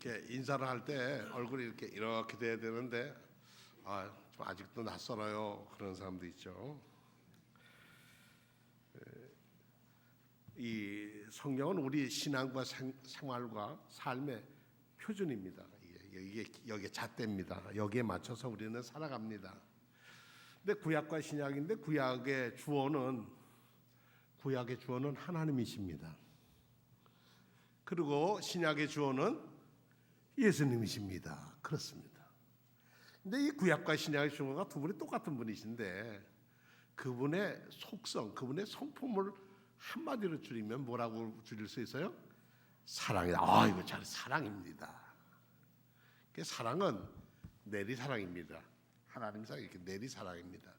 이렇게 인사를 할 때 얼굴이 이렇게 돼야 되는데 좀 아직도 낯설어요. 그런 사람도 있죠. 이 성경은 우리 신앙과 생활과 삶의 표준입니다. 여기에 잣대입니다. 여기에 맞춰서 우리는 살아갑니다. 근데 구약과 신약인데 구약의 주어는 하나님이십니다. 그리고 신약의 주어는 예수님이십니다. 그렇습니다. 근데 이 구약과 신약의 주어가 두 분이 똑같은 분이신데 그분의 속성, 그분의 성품을 한마디로 줄이면 뭐라고 줄일 수 있어요? 사랑이다. 이거 잘 사랑입니다. 사랑은 내리사랑입니다. 하나님 사랑 이렇게 내리사랑입니다.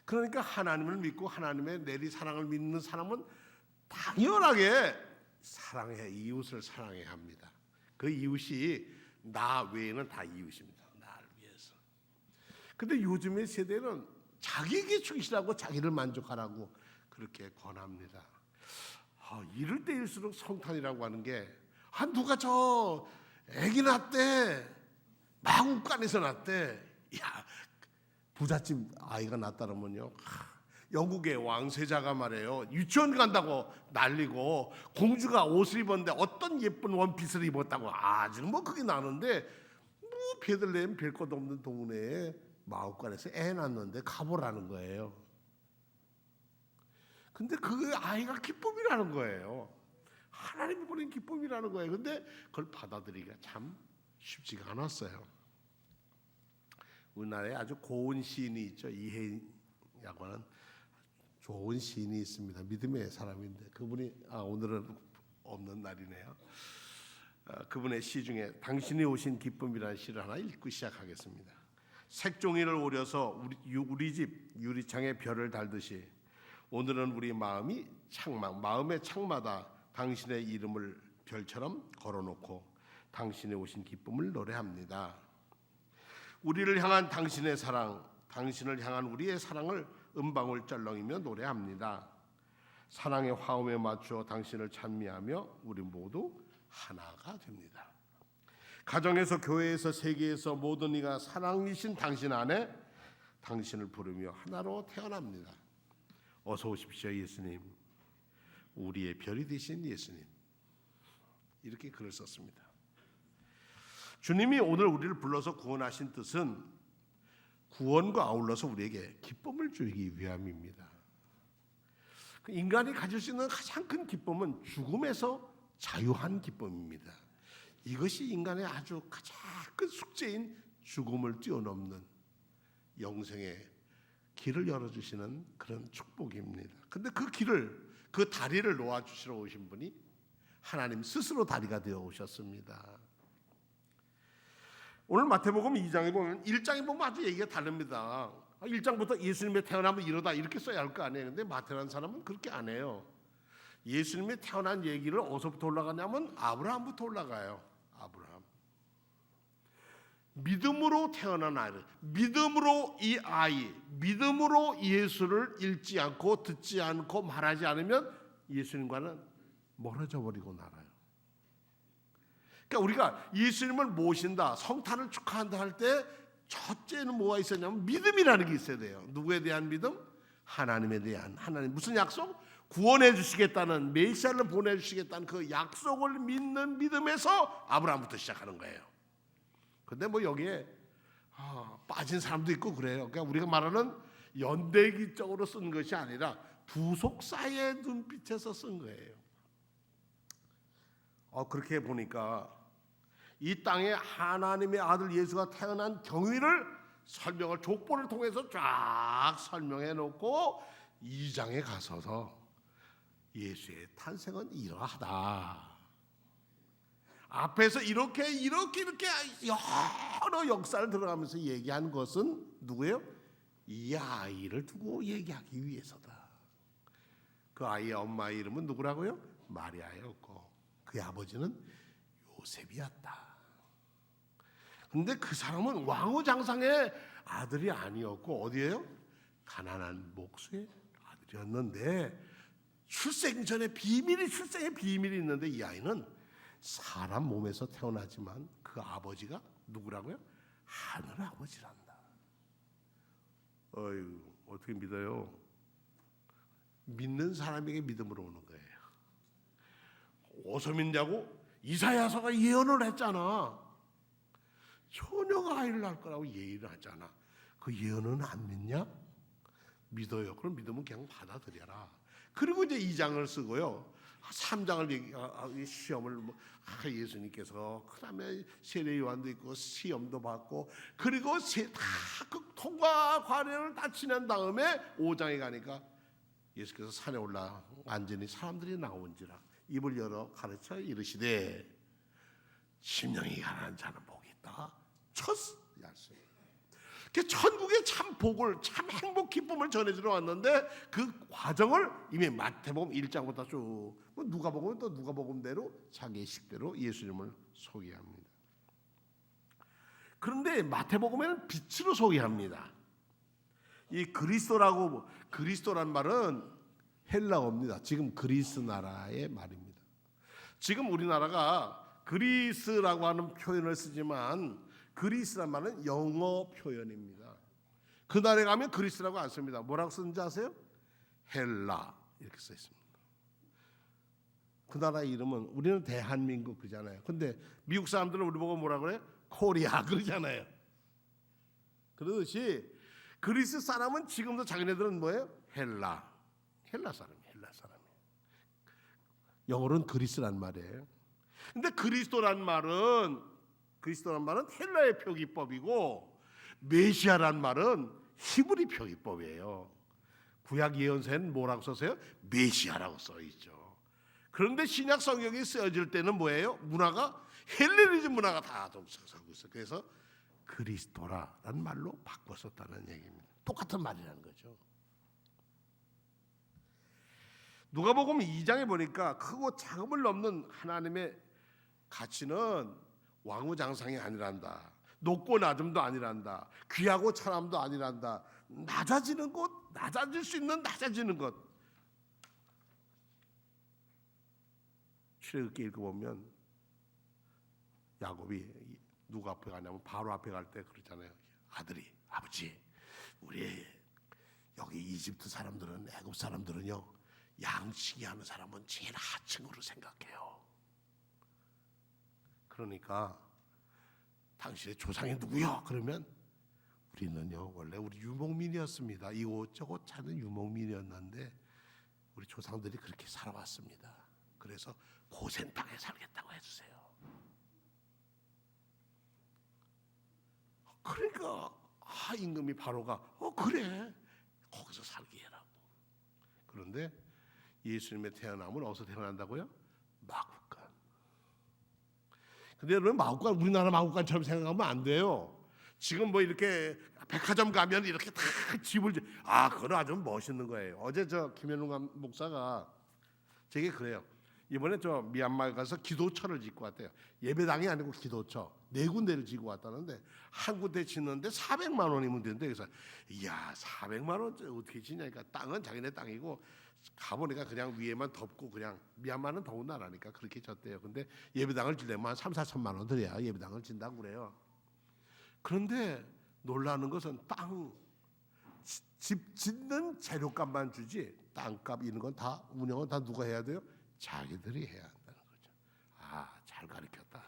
그러니까 하나님을 믿고 하나님의 내리사랑을 믿는 사람은 당연하게 이웃을 사랑해야 합니다. 그 이웃이 나 외에는 다 이웃입니다. 나를 위해서. 근데 요즘의 세대는 자기에게 충실하고 자기를 만족하라고 그렇게 권합니다. 이럴 때일수록 성탄이라고 하는 게 누가 저 애기 낳대 마국간에서 낳대 부잣집 아이가 낳았다면요 영국의 왕세자가 말해요 유치원 간다고 난리고 공주가 옷을 입었는데 어떤 예쁜 원피스를 입었다고 아주 그게 나는데 베들레헴 별 것 없는 동네에 마국간에서 애 낳았는데 가보라는 거예요. 근데 그 아이가 기쁨이라는 거예요. 하나님이 보낸 기쁨이라는 거예요. 근데 그걸 받아들이기가 참 쉽지가 않았어요. 우리나라에 아주 고운 시인이 있죠. 이혜인이라고 하는 좋은 시인이 있습니다. 믿음의 사람인데 그분이 오늘은 없는 날이네요. 그분의 시 중에 당신이 오신 기쁨이라는 시를 하나 읽고 시작하겠습니다. 색종이를 오려서 우리 집 유리창에 별을 달듯이 오늘은 우리 마음의 창마다 당신의 이름을 별처럼 걸어놓고 당신이 오신 기쁨을 노래합니다. 우리를 향한 당신의 사랑, 당신을 향한 우리의 사랑을 음방울 쩔렁이며 노래합니다. 사랑의 화음에 맞추어 당신을 찬미하며 우리 모두 하나가 됩니다. 가정에서 교회에서 세계에서 모든 이가 사랑이신 당신 안에 당신을 부르며 하나로 태어납니다. 어서 오십시오 예수님, 우리의 별이 되신 예수님. 이렇게 글을 썼습니다. 주님이 오늘 우리를 불러서 구원하신 뜻은 구원과 아울러서 우리에게 기쁨을 주기 위함입니다. 인간이 가질 수 있는 가장 큰 기쁨은 죽음에서 자유한 기쁨입니다. 이것이 인간의 아주 가장 큰 숙제인 죽음을 뛰어넘는 영생의 길을 열어주시는 그런 축복입니다. 근데 그 다리를 놓아주시러 오신 분이 하나님 스스로 다리가 되어 오셨습니다. 오늘 마태복음 2장에 보면 1장에 보면 아주 얘기가 다릅니다. 1장부터 예수님이 태어나면 이러다 이렇게 써야 할 거 아니에요. 근데 마태라는 사람은 그렇게 안 해요. 예수님이 태어난 얘기를 어디서부터 올라가냐면 아브라함부터 올라가요. 아브라함. 믿음으로 태어난 아이를, 믿음으로 믿음으로 예수를 읽지 않고 듣지 않고 말하지 않으면 예수님과는 멀어져 버리고 말아요. 그러니까 우리가 예수님을 모신다, 성탄을 축하한다 할 때 첫째는 뭐가 있었냐면 믿음이라는 게 있어야 돼요. 누구에 대한 믿음? 하나님에 대한. 하나님 무슨 약속? 구원해 주시겠다는, 메시아를 보내주시겠다는 그 약속을 믿는 믿음에서 아브라함부터 시작하는 거예요. 근데 여기에 빠진 사람도 있고 그래요. 그러니까 우리가 말하는 연대기적으로 쓴 것이 아니라 부속사의 눈빛에서 쓴 거예요. 그렇게 보니까 이 땅에 하나님의 아들 예수가 태어난 경위를 설명을 족보를 통해서 쫙 설명해 놓고 2장에 가서서 예수의 탄생은 이러하다. 앞에서 이렇게 여러 역사를 들어가면서 얘기한 것은 누구예요? 이 아이를 두고 얘기하기 위해서다. 그 아이의 엄마의 이름은 누구라고요? 마리아였고 그의 아버지는 요셉이었다. 근데 그 사람은 왕후장상의 아들이 아니었고 어디예요? 가난한 목수의 아들이었는데 출생 전에 출생의 비밀이 있는데 이 아이는 사람 몸에서 태어나지만 그 아버지가 누구라고요? 하늘 아버지란다. 어휴, 어떻게 믿어요? 믿는 사람에게 믿음으로 오는 거예요. 어디서 믿냐고? 이사야서가 예언을 했잖아. 처녀가 아이를 낳을 거라고 예언을 하잖아. 그 예언은 안 믿냐? 믿어요. 그럼 믿으면 그냥 받아들여라. 그리고 이제 2장을 쓰고요. 3장을 시험을 예수님께서 그다음에 세례 요한도 있고 시험도 받고 그리고 다 통과 과정을 다 지난 다음에 5장에 가니까 예수께서 산에 올라 앉으니 사람들이 나온지라 입을 열어 가르쳐 이르시되 심령이 가난한 자는 복이 있다. 첫 약속. 천국의 참 복을 참 행복 기쁨을 전해주러 왔는데 그 과정을 이미 마태복음 1장부터 쭉 누가복음 또 누가복음대로 자기의 식대로 예수님을 소개합니다. 그런데 마태복음에는 빛으로 소개합니다. 이 그리스도란 말은 헬라어입니다. 지금 그리스 나라의 말입니다. 지금 우리나라가 그리스라고 하는 표현을 쓰지만 그리스란 말은 영어 표현입니다. 그 나라에 가면 그리스라고 안 씁니다. 뭐라고 쓰는지 아세요? 헬라 이렇게 써 있습니다. 그 나라 이름은 우리는 대한민국 그잖아요. 근데 미국 사람들은 우리 보고 뭐라 그래? 코리아 그러잖아요. 그러듯이 그리스 사람은 지금도 자기네들은 뭐예요? 헬라 사람이에요. 영어로는 그리스란 말이에요. 근데 그리스도란 말은 헬라의 표기법이고 메시아란 말은 히브리 표기법이에요. 구약 예언서에는 뭐라고 써서요? 메시아라고 써 있죠. 그런데 신약 성경이 쓰여질 때는 뭐예요? 문화가 헬레니즘 문화가 다 동서하고 있어요. 그래서 그리스도라는 말로 바꿔 썼다는 얘기입니다. 똑같은 말이라는 거죠. 누가복음 2장에 보니까 크고 작음을 넘는 하나님의 가치는 왕우장상이 아니란다. 높고 낮음도 아니란다. 귀하고 천함도 아니란다. 낮아지는 것, 낮아질 수 있는 낮아지는 것. 출애굽기 읽어보면 야곱이 누가 앞에 가냐면 바로 앞에 갈 때 그러잖아요. 아들이, 아버지, 우리 여기 이집트 사람들은, 애굽 사람들은요, 양치기 하는 사람은 제일 하층으로 생각해요. 그러니까 당신의 조상이 누구요? 그러면 우리는요, 원래 우리 유목민이었습니다. 이곳저곳 찾은 유목민이었는데 우리 조상들이 그렇게 살아왔습니다. 그래서 고센 땅에 살겠다고 해주세요. 그러니까 임금이 바로가 그래 거기서 살게 해라고. 그런데 예수님의 태어남은 어디서 태어난다고요? 마국간. 근데 여러분 마국간 우리나라 마국간처럼 생각하면 안 돼요. 지금 뭐 이렇게 백화점 가면 이렇게 다 집을 그건 아주 멋있는 거예요. 어제 저 김현웅 목사가 제게 그래요. 이번에 저 미얀마 가서 기도처를 짓고 왔대요. 예배당이 아니고 기도처 4군데를 짓고 왔다는데 한 군데 짓는데 400만 원이면 된대. 그래서 이야 400만 원 어떻게 짓냐니까 땅은 자기네 땅이고 가보니까 그냥 위에만 덮고 그냥 미얀마는 더운 나라니까 그렇게 졌대요. 근데 예배당을 지려면 한 3, 4천만 원 들여야 예배당을 진다고 그래요. 그런데 놀라는 것은 집 짓는 재료값만 주지 땅값 이런 건 다 운영은 다 누가 해야 돼요? 자기들이 해야 한다는 거죠. 잘 가르쳤다.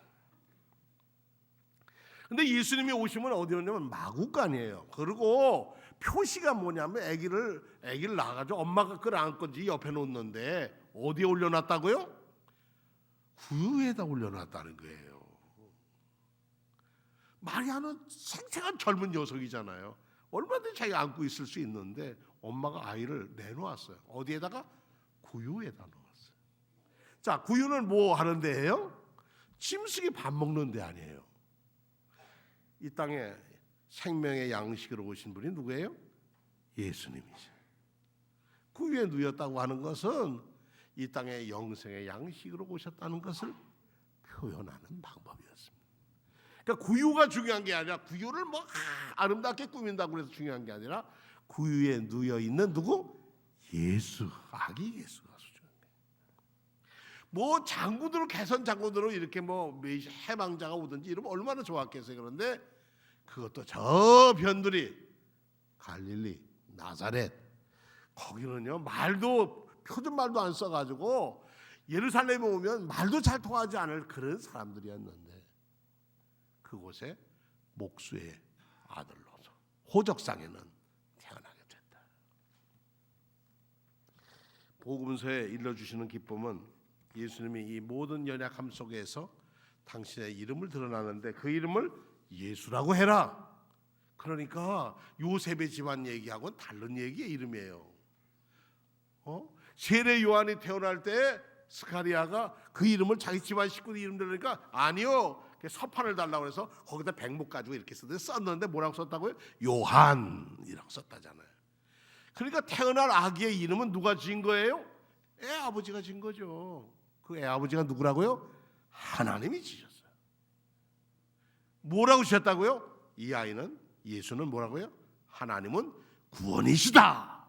근데 예수님이 오시면 어디 오냐면 마국간이에요. 그리고 표시가 뭐냐면 아기를 낳아가지고 엄마가 끌어안건지 옆에 놓는데 어디에 올려놨다고요? 구유에다 올려놨다는 거예요. 마리아는 생생한 젊은 녀석이잖아요. 얼마든지 자기가 안고 있을 수 있는데 엄마가 아이를 내놓았어요. 어디에다가? 구유에다 놓았어요. 자, 구유는 뭐 하는 데예요? 짐승이 밥 먹는 데 아니에요. 이 땅에 생명의 양식으로 오신 분이 누구예요? 예수님이죠. 구유에 누였다고 하는 것은 이 땅에 영생의 양식으로 오셨다는 것을 표현하는 방법이었습니다. 그러니까 구유가 중요한 게 아니라 구유를 뭐 아름답게 꾸민다고 해서 중요한 게 아니라 구유에 누여 있는 누구? 예수, 아기 예수가 소중한 거예요. 뭐 장군으로 개선 장군으로 이렇게 뭐 해방자가 오든지 이러면 얼마나 좋았겠어요. 그런데 그것도 저 변두리 갈릴리 나사렛 거기는요 말도 표준말도 안 써가지고 예루살렘에 오면 말도 잘 통하지 않을 그런 사람들이었는데 그곳에 목수의 아들로서 호적상에는 태어나게 됐다. 복음서에 일러주시는 기쁨은 예수님이 이 모든 연약함 속에서 당신의 이름을 드러나는데 그 이름을 예수라고 해라. 그러니까 요셉의 집안 얘기하고는 다른 얘기의 이름이에요. 세례 요한이 태어날 때 스가리아가 그 이름을 자기 집안 식구들 이름 들으니까 아니요 서판을 달라고 해서 거기다 백목 가지고 이렇게 썼는데 뭐라고 썼다고요? 요한이라고 썼다잖아요. 그러니까 태어날 아기의 이름은 누가 지은 거예요? 애 아버지가 지은 거죠. 그 애 아버지가 누구라고요? 하나님이 지셨어요. 뭐라고 지셨다고요? 이 아이는 예수는 뭐라고요? 하나님은 구원이시다.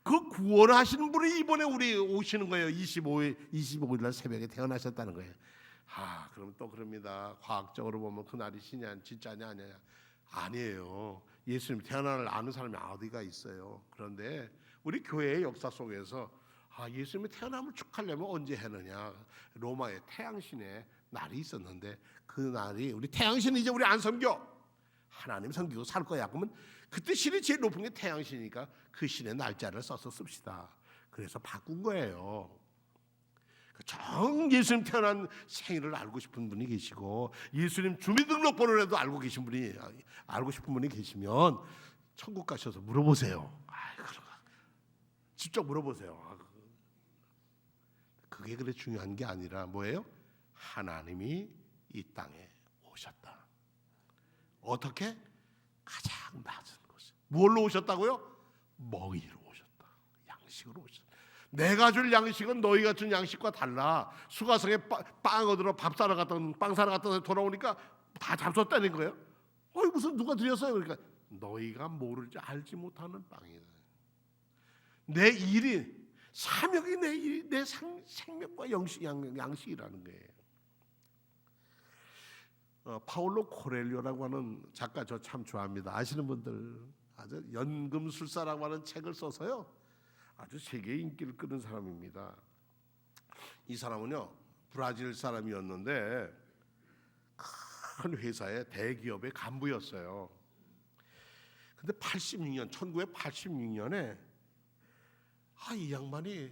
그 구원하시는 분이 이번에 우리 오시는 거예요. 25일 날 새벽에 태어나셨다는 거예요. 그럼 또 그럽니다. 과학적으로 보면 그날이 진짜냐 아니냐. 아니에요. 예수님 태어날 아는 사람이 어디가 있어요. 그런데 우리 교회의 역사 속에서 예수님이 태어남을 축하하려면 언제 했느냐. 로마의 태양신의 날이 있었는데 그 날이 우리 태양신은 이제 우리 안 섬겨. 하나님 섬기고 살 거야. 그러면 그때 신이 제일 높은 게 태양신이니까 그 신의 날짜를 써서 씁시다. 그래서 바꾼 거예요. 정 예수님 태어난 생일을 알고 싶은 분이 계시고 예수님 주민등록번호라도 알고 싶은 분이 계시면 천국 가셔서 물어보세요. 직접 물어보세요. 그게 그래 중요한 게 아니라 뭐예요? 하나님이 이 땅에 오셨다. 어떻게? 가장 낮은 곳에. 뭘로 오셨다고요? 먹이로 오셨다. 양식으로 오셨다. 내가 줄 양식은 너희가 준 양식과 달라. 수가성에 빵 얻으러 빵 사러 갔던 돌아오니까 다 잡섰다는 거예요. 무슨 누가 드렸어요? 그러니까 너희가 모르지 알지 못하는 빵이다. 내 일이 사명이 내 생명과 양식이라는 거예요. 파울로 코렐료라고 하는 작가 저 참 좋아합니다. 아시는 분들 아주 연금술사라고 하는 책을 써서요 아주 세계 인기를 끄는 사람입니다. 이 사람은요 브라질 사람이었는데 큰 회사의 대기업의 간부였어요. 근데 1986년에 이 양반이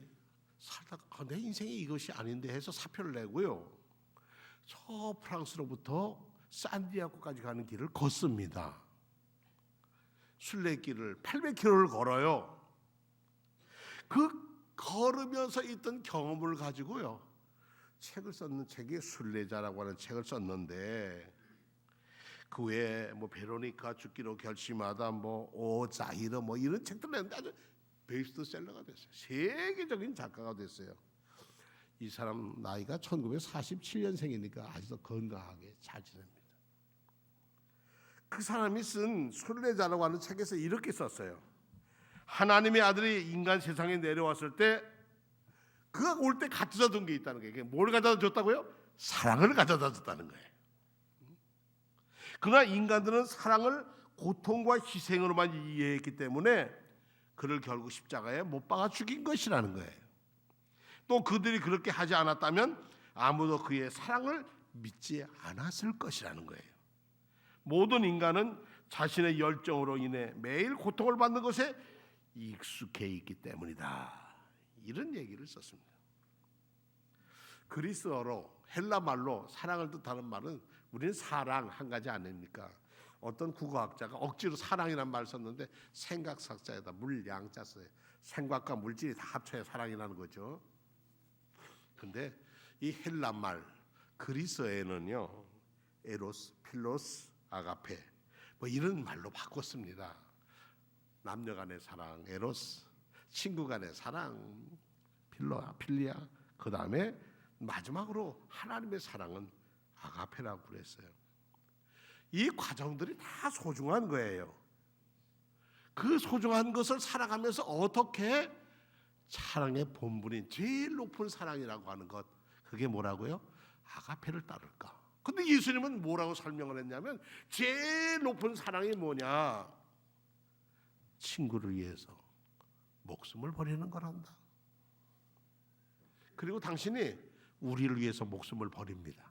살다가 내 인생이 이것이 아닌데 해서 사표를 내고요. 저 프랑스로부터 산디아고까지 가는 길을 걷습니다. 순례길을 800km를 걸어요. 그 걸으면서 있던 경험을 가지고요. 책에 순례자라고 하는 책을 썼는데 그 외에 뭐 베로니카 죽기로 결심하다 오자히르 이런 책들 냈는데 아주 베스트셀러가 됐어요. 세계적인 작가가 됐어요. 이 사람 나이가 1947년생이니까 아직도 건강하게 잘 지냅니다. 그 사람이 쓴 순례자라고 하는 책에서 이렇게 썼어요. 하나님의 아들이 인간 세상에 내려왔을 때 그가 올 때 가져다 둔 게 있다는 거예요. 뭘 가져다 줬다고요? 사랑을 가져다 줬다는 거예요. 그러나 인간들은 사랑을 고통과 희생으로만 이해했기 때문에 그를 결국 십자가에 못 박아 죽인 것이라는 거예요. 또 그들이 그렇게 하지 않았다면 아무도 그의 사랑을 믿지 않았을 것이라는 거예요. 모든 인간은 자신의 열정으로 인해 매일 고통을 받는 것에 익숙해 있기 때문이다. 이런 얘기를 썼습니다. 그리스어로 헬라 말로 사랑을 뜻하는 말은 우리는 사랑 한 가지 아닙니까? 어떤 국어학자가 억지로 사랑이란 말을 썼는데 생각삭자에다 물양자 써요. 생각과 물질이 다 합쳐야 사랑이라는 거죠. 근데 이 헬라 말 그리스어에는요 에로스, 필로스, 아가페 이런 말로 바꿨습니다. 남녀 간의 사랑 에로스, 친구 간의 사랑 필리아, 그 다음에 마지막으로 하나님의 사랑은 아가페라고 그랬어요. 이 과정들이 다 소중한 거예요. 그 소중한 것을 살아가면서 어떻게 사랑의 본분인 제일 높은 사랑이라고 하는 것, 그게 뭐라고요? 아가페를 따를까? 근데 예수님은 뭐라고 설명을 했냐면 제일 높은 사랑이 뭐냐? 친구를 위해서 목숨을 버리는 거란다. 그리고 당신이 우리를 위해서 목숨을 버립니다.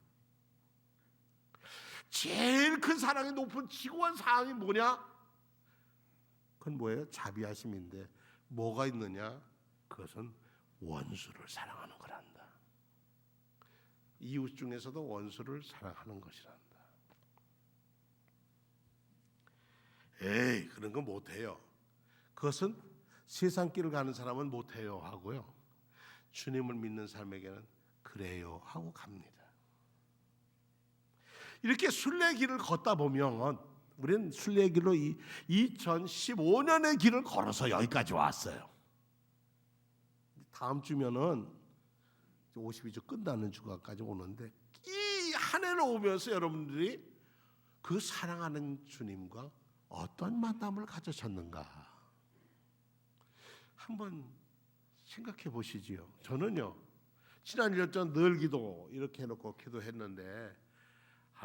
제일 큰 사랑이 높은 지고한 사랑이 뭐냐? 그건 뭐예요? 자비하심인데 뭐가 있느냐? 그것은 원수를 사랑하는 거란다. 이웃 중에서도 원수를 사랑하는 것이란다. 에이, 그런 거 못해요. 그것은 세상 길을 가는 사람은 못해요 하고요, 주님을 믿는 사람에게는 그래요 하고 갑니다. 이렇게 순례의 길을 걷다 보면 우리는 순례의 길로 2015년의 길을 걸어서 여기까지 왔어요. 다음 주면은 52주 끝나는 주간까지 오는데 이 한 해를 오면서 여러분들이 그 사랑하는 주님과 어떤 만남을 가지셨는가 한번 생각해 보시지요. 저는요, 지난 1년 늘 기도 이렇게 해놓고 기도했는데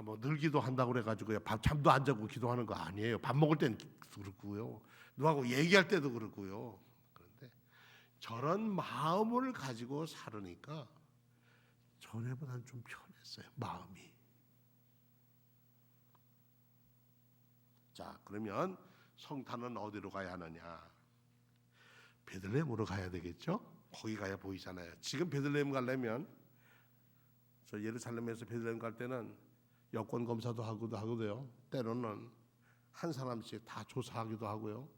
뭐 늘 기도한다고 그래가지고요 잠도 안 자고 기도하는 거 아니에요. 밥 먹을 때는 그렇고요, 누구하고 얘기할 때도 그렇고요. 그런데 저런 마음을 가지고 살으니까 전에보다는 좀 편했어요, 마음이. 자, 그러면 성탄은 어디로 가야 하느냐? 베들레헴으로 가야 되겠죠? 거기 가야 보이잖아요. 지금 베들레헴 가려면, 저 예루살렘에서 베들레헴 갈 때는 여권 검사도 하고요. 때로는 한 사람씩 다 조사하기도 하고요.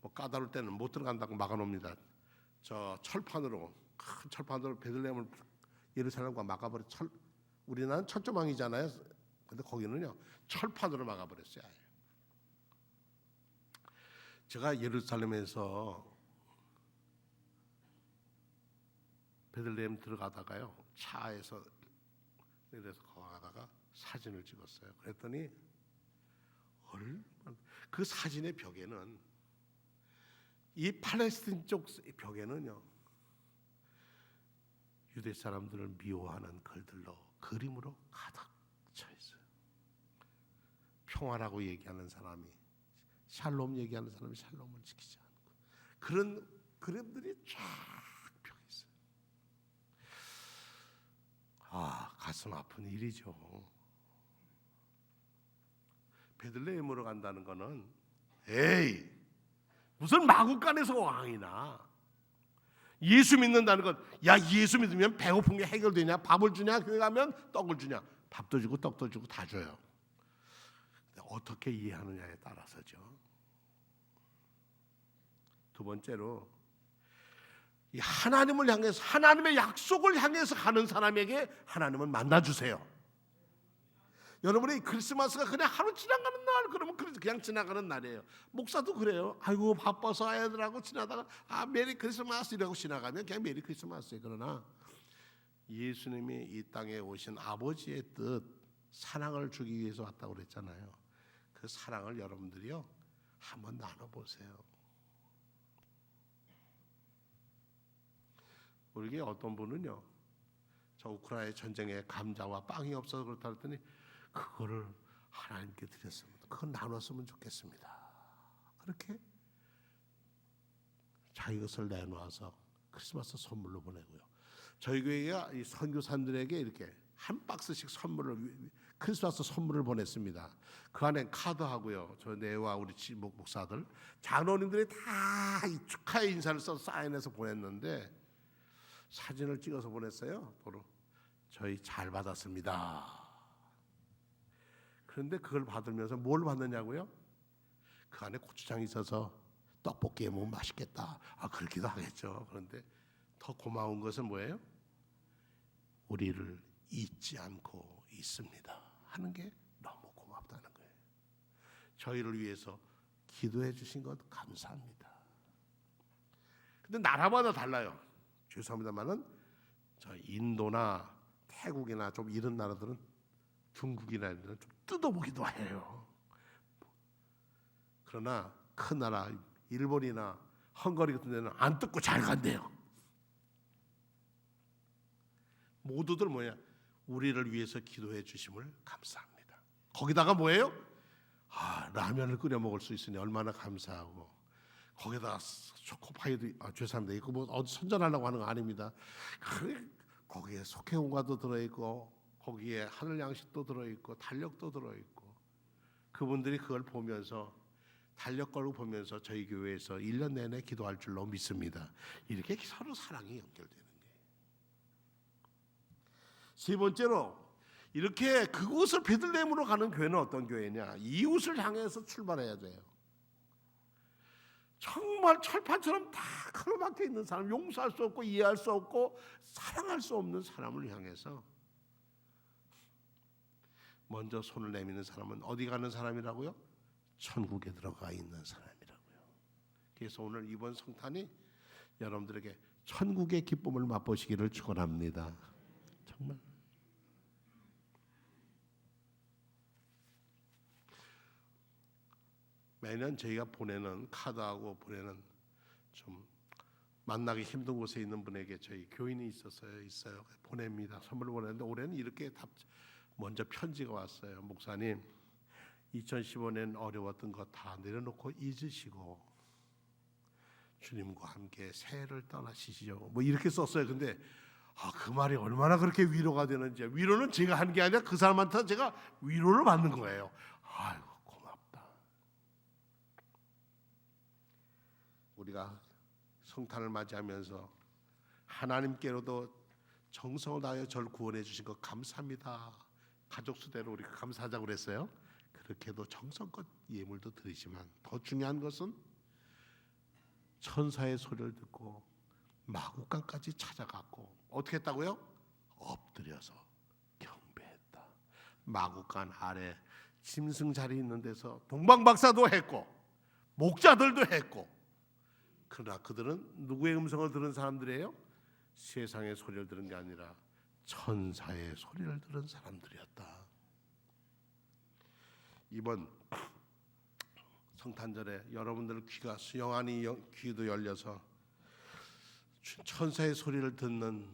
뭐 까다로울 때는 못 들어간다고 막아놓습니다. 저 철판으로, 큰 철판으로 베들레헴을 예루살렘과 막아버려. 우리나라는 철조망이잖아요. 근데 거기는요 철판으로 막아버렸어요. 제가 예루살렘에서 베들레헴 들어가다가요 차에서 내려서 걸어가다가 사진을 찍었어요. 그랬더니 그 사진의 벽에는, 이 팔레스틴 쪽 벽에는요 유대 사람들을 미워하는 글들로, 그림으로 가득 차 있어요. 평화라고 얘기하는 사람이, 샬롬 얘기하는 사람이 샬롬을 지키지 않고, 그런 그림들이 쫙 펴 있어요. 아, 가슴 아픈 일이죠. 베들레헴으로 간다는 거는, 에이, 무슨 마구간에서 왕이나, 예수 믿는다는 건, 야, 예수 믿으면 배고픈 게 해결되냐? 밥을 주냐? 교회 가면 떡을 주냐? 밥도 주고 떡도 주고 다 줘요. 어떻게 이해하느냐에 따라서죠. 두 번째로, 이 하나님을 향해서, 하나님의 약속을 향해서 가는 사람에게 하나님은 만나주세요. 여러분이 크리스마스가 그냥 하루 지나가는 날, 그러면 그냥 지나가는 날이에요. 목사도 그래요. 아이고 바빠서 애들하고 지나다가 메리 크리스마스 이라고 지나가면 그냥 메리 크리스마스예요. 그러나 예수님이 이 땅에 오신 아버지의 뜻, 사랑을 주기 위해서 왔다고 그랬잖아요. 그 사랑을 여러분들이요 한번 나눠보세요. 우리게 어떤 분은요, 저 우크라이나 전쟁에 감자와 빵이 없어서 그렇다 했더니 그거를 하나님께 드렸으면, 그걸 나눴으면 좋겠습니다. 그렇게 자기 것을 내놓아서 크리스마스 선물로 보내고요. 저희 교회가 이 선교사님들에게 이렇게 한 박스씩 선물을, 크리스마스 선물을 보냈습니다. 그 안에 카드하고요, 저 내와 우리 목사들, 장로님들이 다 이 축하의 인사를 써서 사인해서 보냈는데 사진을 찍어서 보냈어요. 도로 저희 잘 받았습니다. 그런데 그걸 받으면서 뭘 받느냐고요? 그 안에 고추장이 있어서 떡볶이에 먹으면 맛있겠다. 그렇기도 하겠죠. 그런데 더 고마운 것은 뭐예요? 우리를 잊지 않고 있습니다 하는 게 너무 고맙다는 거예요. 저희를 위해서 기도해 주신 것 감사합니다. 근데 나라마다 달라요. 죄송합니다만은 저 인도나 태국이나 좀 이런 나라들은, 중국이나 이런 데는 좀 뜯어보기도 해요. 그러나 큰 나라 일본이나 헝가리 같은 데는 안 뜯고 잘 간대요. 모두들 뭐냐? 우리를 위해서 기도해 주심을 감사합니다. 거기다가 뭐예요? 라면을 끓여 먹을 수 있으니 얼마나 감사하고, 거기다가 초코파이도 죄송합니다. 이거 뭐 어디 선전하려고 하는 거 아닙니다. 거기에 속혜원과도 들어있고, 거기에 하늘 양식도 들어있고, 달력도 들어있고, 그분들이 그걸 보면서 달력 걸고 보면서 저희 교회에서 1년 내내 기도할 줄로 믿습니다. 이렇게 서로 사랑이 연결되는 거예요. 세 번째로, 이렇게 그곳을 베들레헴으로 가는 교회는 어떤 교회냐? 이웃을 향해서 출발해야 돼요. 정말 철판처럼 다 가로막혀 있는 사람, 용서할 수 없고 이해할 수 없고 사랑할 수 없는 사람을 향해서 먼저 손을 내미는 사람은 어디 가는 사람이라고요? 천국에 들어가 있는 사람이라고요. 그래서 오늘 이번 성탄이 여러분들에게 천국의 기쁨을 맛보시기를 축원합니다. 정말 매년 저희가 보내는 카드하고 보내는 좀 만나기 힘든 곳에 있는 분에게 저희 교인이 있어요. 보냅니다. 선물 보내는데 올해는 이렇게 먼저 편지가 왔어요. 목사님, 2015년 어려웠던 거 다 내려놓고 잊으시고 주님과 함께 새해를 떠나시죠. 뭐 이렇게 썼어요. 근데 그 말이 얼마나 그렇게 위로가 되는지. 위로는 제가 한 게 아니라 그 사람한테 제가 위로를 받는 거예요. 아이고 고맙다. 우리가 성탄을 맞이하면서 하나님께로도 정성을 다하여 저를 구원해 주신 것 감사합니다. 가족 수대로 우리가 감사하자고 그랬어요. 그렇게도 정성껏 예물도 드리지만 더 중요한 것은 천사의 소리를 듣고 마구간까지 찾아갔고 어떻게 했다고요? 엎드려서 경배했다. 마구간 아래 짐승 자리 있는 데서 동방박사도 했고 목자들도 했고, 그러나 그들은 누구의 음성을 들은 사람들이에요? 세상의 소리를 들은 게 아니라 천사의 소리를 들은 사람들이었다. 이번 성탄절에 여러분들 귀가 영안이 귀도 열려서 천사의 소리를 듣는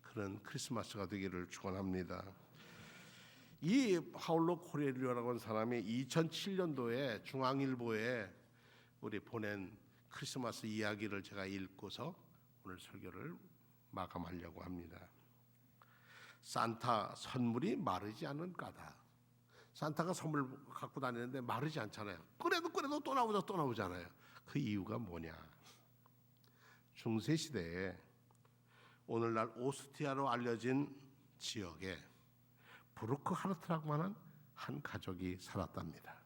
그런 크리스마스가 되기를 축원합니다. 이 파울로 코렐리오라고 하는 사람이 2007년도에 중앙일보에 우리 보낸 크리스마스 이야기를 제가 읽고서 오늘 설교를 마감하려고 합니다. 산타 선물이 마르지 않은 까닭. 산타가 선물 갖고 다니는데 마르지 않잖아요. 끓여도 또 나오잖아요. 그 이유가 뭐냐? 중세 시대에 오늘날 오스티아로 알려진 지역에 브루크하르트라고 하는 한 가족이 살았답니다.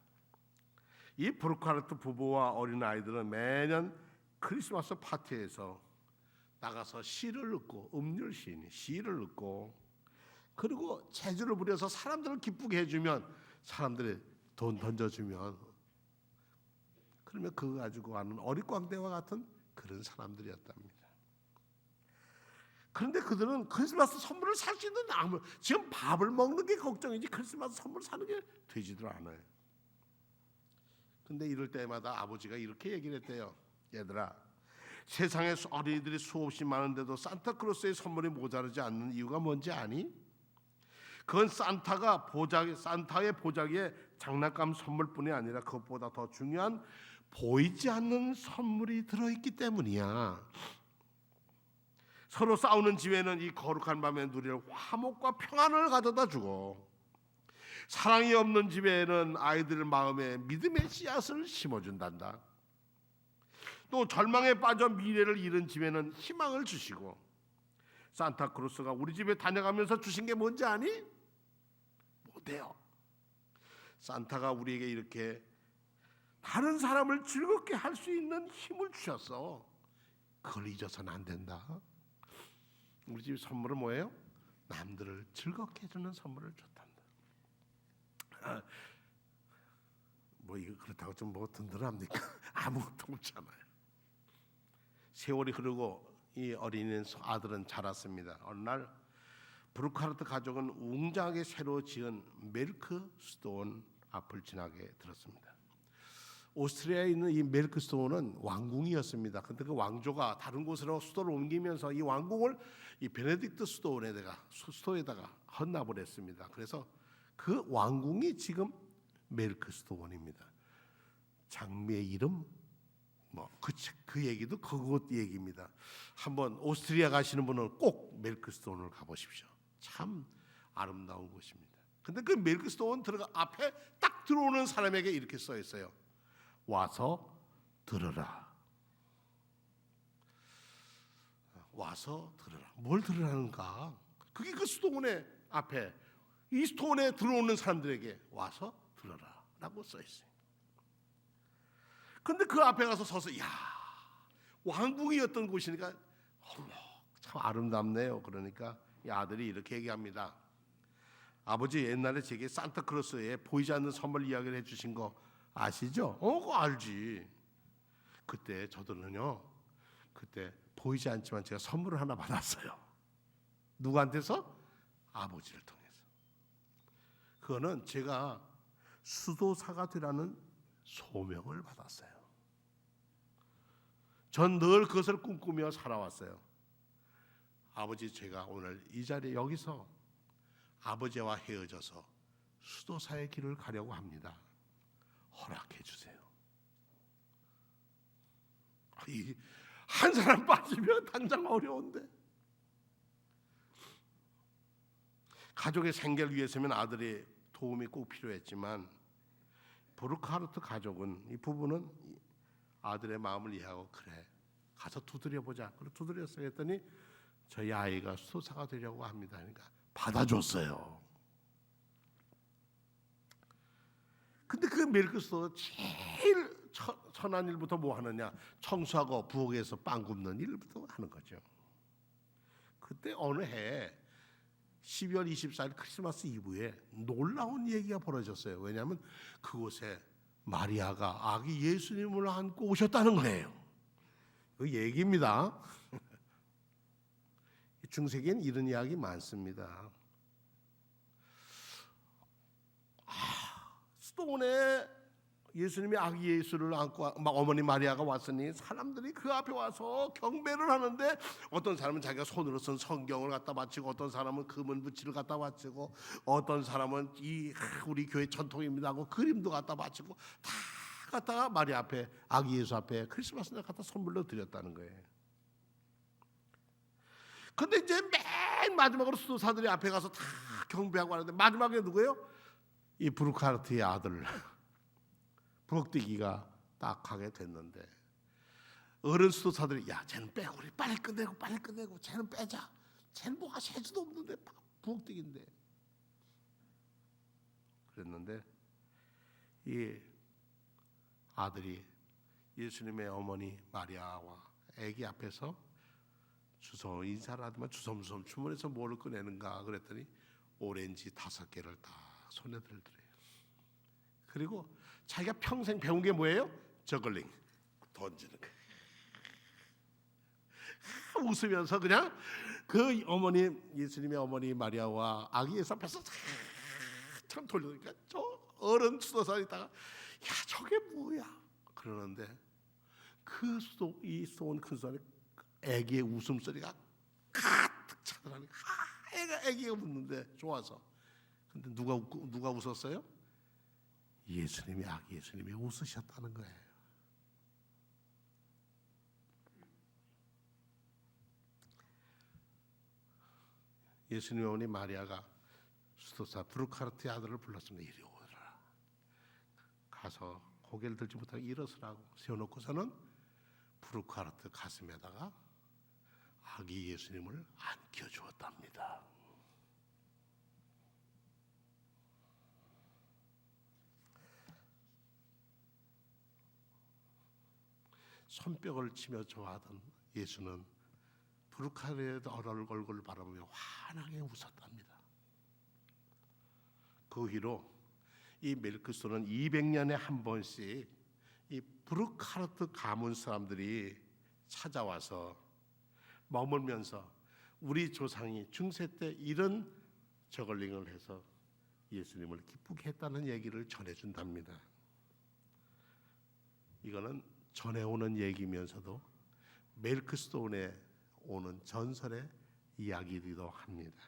이 브루크하르트 부부와 어린 아이들은 매년 크리스마스 파티에서 나가서 시를 읽고, 음률시인이 시를 읽고, 그리고 재주를 부려서 사람들을 기쁘게 해주면, 사람들이 돈 던져주면, 그러면 그거 가지고 하는 어릿광대와 같은 그런 사람들이었답니다. 그런데 그들은 크리스마스 선물을 살 수 있는 지금 밥을 먹는 게 걱정이지 크리스마스 선물 사는 게 되지도 않아요. 근데 이럴 때마다 아버지가 이렇게 얘기를 했대요. 얘들아, 세상에 어린이들이 수없이 많은데도 산타크로스의 선물이 모자르지 않는 이유가 뭔지 아니? 그건 산타의 보자기에 장난감 선물뿐이 아니라 그것보다 더 중요한 보이지 않는 선물이 들어있기 때문이야. 서로 싸우는 집에는 이 거룩한 밤에 누릴 화목과 평안을 가져다 주고, 사랑이 없는 집에는 아이들 마음에 믿음의 씨앗을 심어준단다. 또 절망에 빠져 미래를 잃은 집에는 희망을 주시고, 산타크로스가 우리 집에 다녀가면서 주신 게 뭔지 아니? 못해요. 산타가 우리에게 이렇게 다른 사람을 즐겁게 할 수 있는 힘을 주셨어. 그걸 잊어서는 안 된다. 우리 집 선물은 뭐예요? 남들을 즐겁게 해주는 선물을 줬단다. 뭐 이거 그렇다고 좀 뭐 든든합니까? 아무것도 없잖아요. 세월이 흐르고 이 어린이 아들은 자랐습니다. 어느 날 브루크하르트 가족은 웅장하게 새로 지은 멜크스톤 앞을 지나게 들었습니다. 오스트리아에 있는 이 멜크스토어는 왕궁이었습니다. 근데 그 왕조가 다른 곳으로 수도를 옮기면서 이 왕궁을 이 베네딕트 수도에다가 헌납을 했습니다. 그래서 그 왕궁이 지금 멜크스토원입니다. 장미의 이름 그 얘기도 그곳 얘기입니다. 한번 오스트리아 가시는 분은 꼭 멜크스토원을 가보십시오. 참 아름다운 곳입니다. 근데 그 멜크스토원 앞에 딱 들어오는 사람에게 이렇게 써 있어요. 와서 들으라. 와서 들으라. 뭘 들으라는가? 그게 그 수도원의 앞에 이 스토원에 들어오는 사람들에게 와서 들으라라고 써 있어요. 근데 그 앞에 가서 서서 야, 왕궁이었던 곳이니까 참 아름답네요. 그러니까 이 아들이 이렇게 얘기합니다. 아버지 옛날에 제게 산타크로스에 보이지 않는 선물 이야기를 해주신 거 아시죠? 그거 알지. 그때 저도는요. 그때 보이지 않지만 제가 선물을 하나 받았어요. 누구한테서? 아버지를 통해서. 그거는 제가 수도사가 되라는 소명을 받았어요. 전 늘 그것을 꿈꾸며 살아왔어요. 아버지, 제가 오늘 이 자리에 여기서 아버지와 헤어져서 수도사의 길을 가려고 합니다. 허락해 주세요. 한 사람 빠지면 당장 어려운데, 가족의 생계를 위해서면 아들의 도움이 꼭 필요했지만 부르크하르트 가족은, 이 부부는 아들의 마음을 이해하고 그래 가서 두드려보자. 그래서 두드렸어요. 했더니 저희 아이가 수도사가 되려고 합니다. 그러니까 받아줬어요. 근데 그 멜크스토어 제일 천한 일부터 뭐 하느냐? 청소하고 부엌에서 빵 굽는 일부터 하는 거죠. 그때 어느 해 12월 24일 크리스마스 이브에 놀라운 얘기가 벌어졌어요. 왜냐하면 그곳에 마리아가 아기 예수님을 안고 오셨다는 거예요. 그 얘기입니다. 중세기엔 이런 이야기 많습니다. 수도원에 예수님이 아기 예수를 안고 어머니 마리아가 왔으니 사람들이 그 앞에 와서 경배를 하는데, 어떤 사람은 자기가 손으로 쓴 성경을 갖다 바치고, 어떤 사람은 금은 부치를 갖다 바치고, 어떤 사람은 우리 교회 전통입니다 하고 그림도 갖다 바치고, 다 갖다가 마리아 앞에, 아기 예수 앞에 크리스마스 날 갖다 선물로 드렸다는 거예요. 근데 이제 맨 마지막으로 수도사들이 앞에 가서 다 경배하고 하는데, 마지막에 누구예요? 이 부르크하르트의 아들 부엌뛰기가 딱 가게 됐는데, 어른 수도사들이 야, 쟤는 빼고 우리 빨리 끝내고 쟤는 빼자. 쟤는 뭐가 세수도 없는데 부엌뛰기인데. 그랬는데 이 아들이 예수님의 어머니 마리아와 아기 앞에서 인사를 하더만 주섬주섬 주머니에서 뭐를 꺼내는가 그랬더니 오렌지 5개를 딱 손에 들더래요. 그리고 자기가 평생 배운 게 뭐예요? 저글링, 던지는 거. 웃으면서 그냥 그 어머니, 예수님의 어머니 마리아와 아기 예수 앞에서 참 돌리니까 저 어른 수도사 있다가 야, 저게 뭐야? 그러는데 그 이 수도원 큰 수도원에 아기의 웃음소리가 가득 차더라니까. 아기가 웃는데 좋아서. 근데 누가 웃었어요? 예수님이, 아기 예수님이 웃으셨다는 거예요. 예수님의 어머니 마리아가 수도사 부르크하르트의 아들을 불렀습니다. 이리 오라. 가서 고개를 들지 못하고 일어서라고 세워놓고서는 부르크하르트 가슴에다가 아기 예수님을 안겨주었답니다. 손뼉을 치며 좋아하던 예수는 부르크하르트의 얼굴을 바라보며 환하게 웃었답니다. 그 후로 이 멜크스토는 200년에 한 번씩 이 부르크하르트 가문 사람들이 찾아와서 머물면서 우리 조상이 중세 때 이런 저글링을 해서 예수님을 기쁘게 했다는 얘기를 전해준답니다. 이거는 전해오는 얘기면서도 멜크스톤에 오는 전설의 이야기이기도 합니다.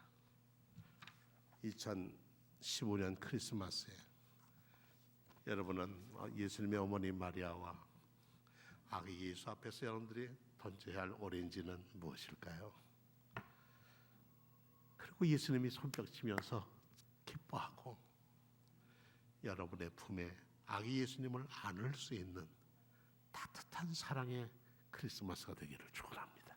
2015년 크리스마스에 여러분은 예수님의 어머니 마리아와 아기 예수 앞에서 여러분들이 던져야 할 오렌지는 무엇일까요? 그리고 예수님이 손뼉치면서 기뻐하고 여러분의 품에 아기 예수님을 안을 수 있는 따뜻한 사랑의 크리스마스가 되기를 축원합니다.